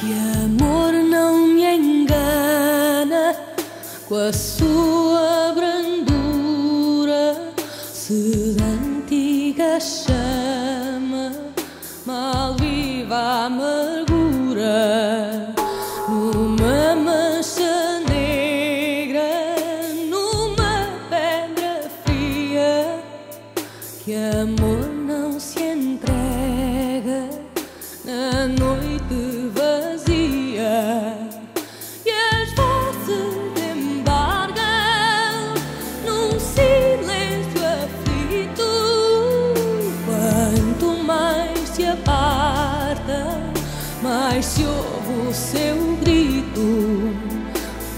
Que amor não me engana com a sua brandura, se da antiga chama mal viva a amargura, numa mancha negra, numa pedra fria. Que amor não se entrega na noite vazia, e as vozes embargam num silêncio aflito. Quanto mais se aparta, mais se ouve o seu grito,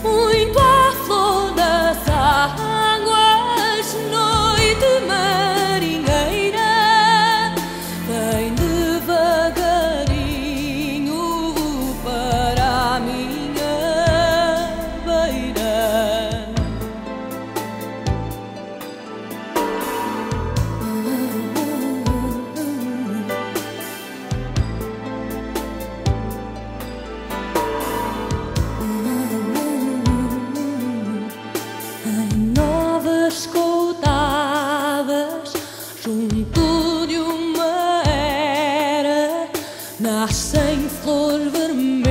muito à flor das águas, noite marinheira, vem devagarinho para a minha beira. Em novas coutadas, junto de uma era, nascem flores vermelhas